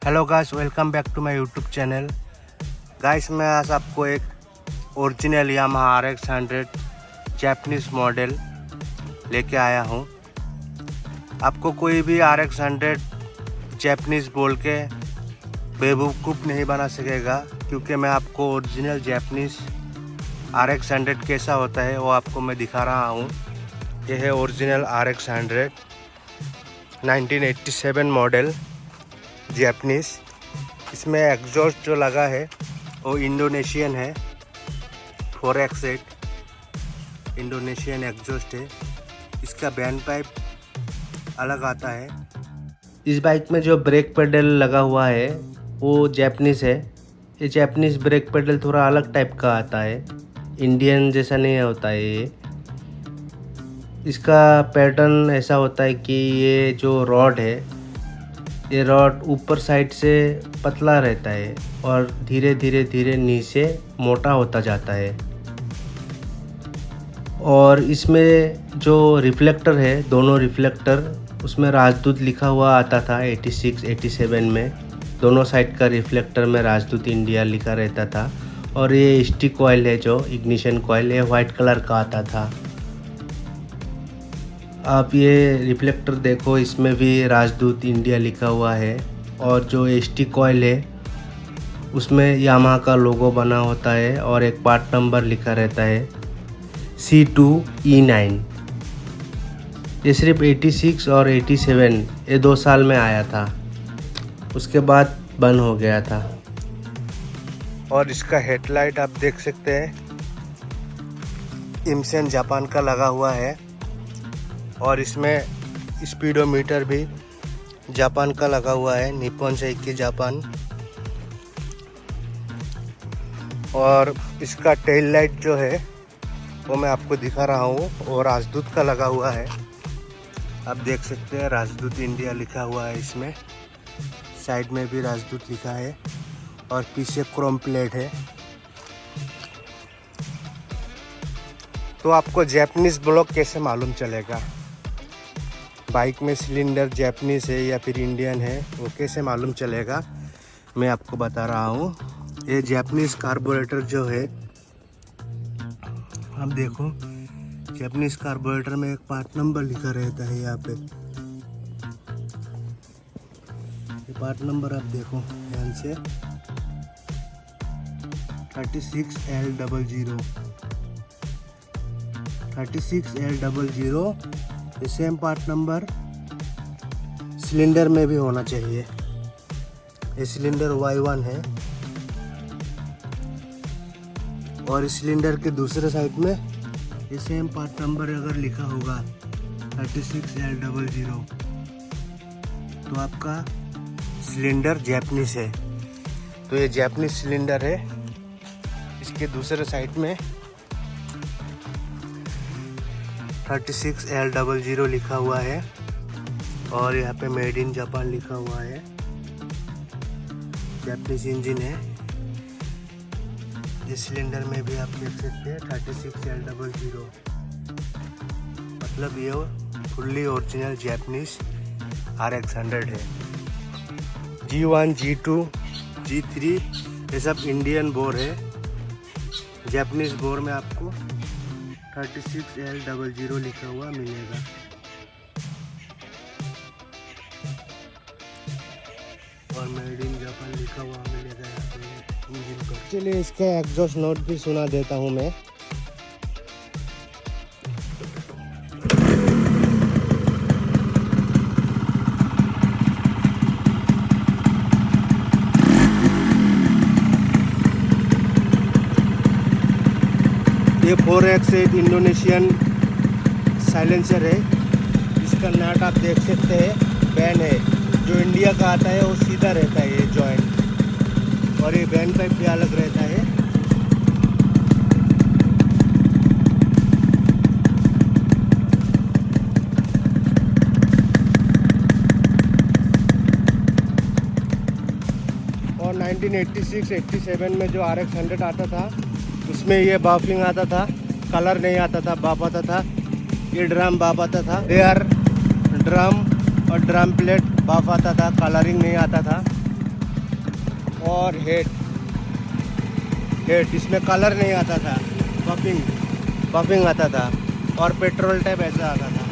Hello guys, welcome back to my YouTube channel. Guys, मैं आज आपको एक original Yamaha RX 100 Japanese model लेके आया हूँ। आपको कोई भी RX 100 जैपनीज बोल के बेवकूफ़ नहीं बना सकेगा, क्योंकि मैं आपको ओरिजिनल जैपनीज RX 100 कैसा होता है वो आपको मैं दिखा रहा हूँ। यह है ओरिजिनल RX 100 1987 मॉडल जैपनीज। इसमें एग्जॉस्ट जो लगा है वो इंडोनेशियन है, 4X8 इंडोनेशियन एग्जॉस्ट है। इसका बैंड पाइप अलग आता है। इस बाइक में जो ब्रेक पेडल लगा हुआ है वो जैपनीज है। ये जैपनीज ब्रेक पेडल थोड़ा अलग टाइप का आता है, इंडियन जैसा नहीं होता है ये। इसका पैटर्न ऐसा होता है कि ये जो रॉड है, ये रॉड ऊपर साइड से पतला रहता है और धीरे धीरे नीचे मोटा होता जाता है। और इसमें जो रिफ्लेक्टर है, दोनों रिफ्लेक्टर, उसमें राजदूत लिखा हुआ आता था 86 87 में। दोनों साइड का रिफ्लेक्टर में राजदूत इंडिया लिखा रहता था। और ये स्टिक कॉइल है, जो इग्निशन कॉइल, ये वाइट कलर का आता था। आप ये रिफ्लेक्टर देखो, इसमें भी राजदूत इंडिया लिखा हुआ है। और जो एसटी कॉइल है उसमें यामाहा का लोगो बना होता है और एक पार्ट नंबर लिखा रहता है C2E9। ये सिर्फ 86 और 87 ये 2 साल में आया था, उसके बाद बंद हो गया था। और इसका हेडलाइट आप देख सकते हैं, इमसेन जापान का लगा हुआ है। और इसमें स्पीडोमीटर भी जापान का लगा हुआ है, निप्पॉन सेइकी जापान। और इसका टेल लाइट जो है वो मैं आपको दिखा रहा हूँ, और राजदूत का लगा हुआ है। आप देख सकते हैं राजदूत इंडिया लिखा हुआ है इसमें। साइड में भी राजदूत लिखा है और पीछे क्रोम प्लेट है। तो आपको जैपनीज ब्लॉक कैसे मालूम चलेगा, बाइक में सिलेंडर जैपनीज है या फिर इंडियन है, वो कैसे मालूम चलेगा, मैं आपको बता रहा हूँ। ये जैपनीज कार्बोरेटर जो है, आप देखो, जैपनीज कार्बोरेटर में एक पार्ट नंबर लिखा रहता है यहाँ पे। ये पार्ट नंबर आप देखो ध्यान से, 36L00 36L00। ये सेम पार्ट नंबर सिलेंडर में भी होना चाहिए। ये सिलेंडर Y1 है और इस सिलेंडर के दूसरे साइड में ये सेम पार्ट नंबर अगर लिखा होगा 36L00, तो आपका सिलेंडर जैपनीज है। तो ये जैपनीज सिलेंडर है। इसके दूसरे साइड में 36L00 लिखा हुआ है और यहाँ पे मेड इन जापान लिखा हुआ है। जैपनीज इंजन है। इस सिलेंडर में भी आप देख सकते हैं 36L00, मतलब ये फुल्ली ओरिजिनल जैपनीज RX 100 है। G1 G2 G3 ये सब इंडियन बोर है। जैपनीज बोर में आपको 36L00 लिखा हुआ मिलेगा। और मेड इन जापान लिखा हुआ मिलेगा यहाँ पे इंजन पर। चलिए इसका एग्जॉस्ट नोट भी सुना देता हूँ मैं। ये 4X8 इंडोनेशियन साइलेंसर है। इसका नट आप देख सकते हैं, बैंड है जो इंडिया का आता है वो सीधा रहता है ये जॉइंट, और ये बैंड पाइप भी अलग रहता है। और 1986-87 में जो RX 100 आता था उसमें ये बाफिंग आता था, कलर नहीं आता था, बाप आता था। ये ड्रम बाप आता था, रेयर ड्रम और ड्रम प्लेट बाफ आता था, कलरिंग नहीं आता था। और हेड इसमें कलर नहीं आता था, पफिंग आता था और पेट्रोल टाइप ऐसा आता था।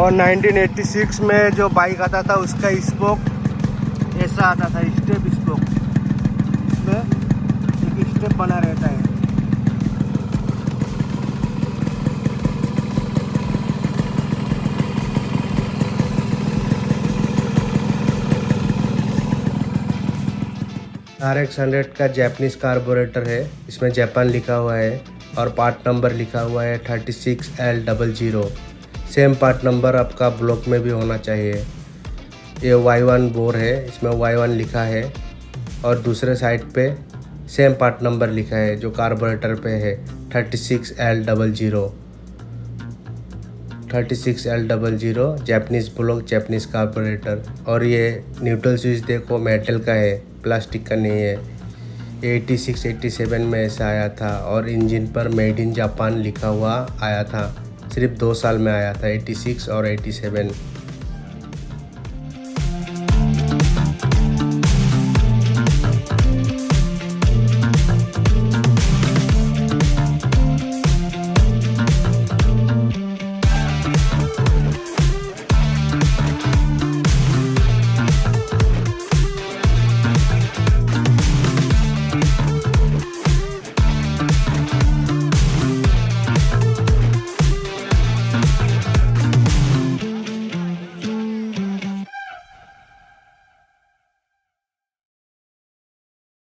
और 1986 में जो बाइक आता था उसका स्पोक ऐसा आता था, स्टेप स्पोक, इसमें एक स्टेप बना रहता है। RX 100 का जापानीज कार्बोरेटर है, इसमें जापान लिखा हुआ है और पार्ट नंबर लिखा हुआ है 36L00। सेम पार्ट नंबर आपका ब्लॉक में भी होना चाहिए। ये Y1 बोर है, इसमें Y1 लिखा है और दूसरे साइड पे सेम पार्ट नंबर लिखा है जो कार्बोरेटर पे है 36L00। 36L00 Japanese block, Japanese carburettor. और ये न्यूट्रल स्विच देखो मेटल का है, प्लास्टिक का नहीं है। 86-87 में ऐसा आया था और इंजन पर मेड इन जापान लिखा हुआ आया था। सिर्फ 2 साल में आया था, 86 और 87।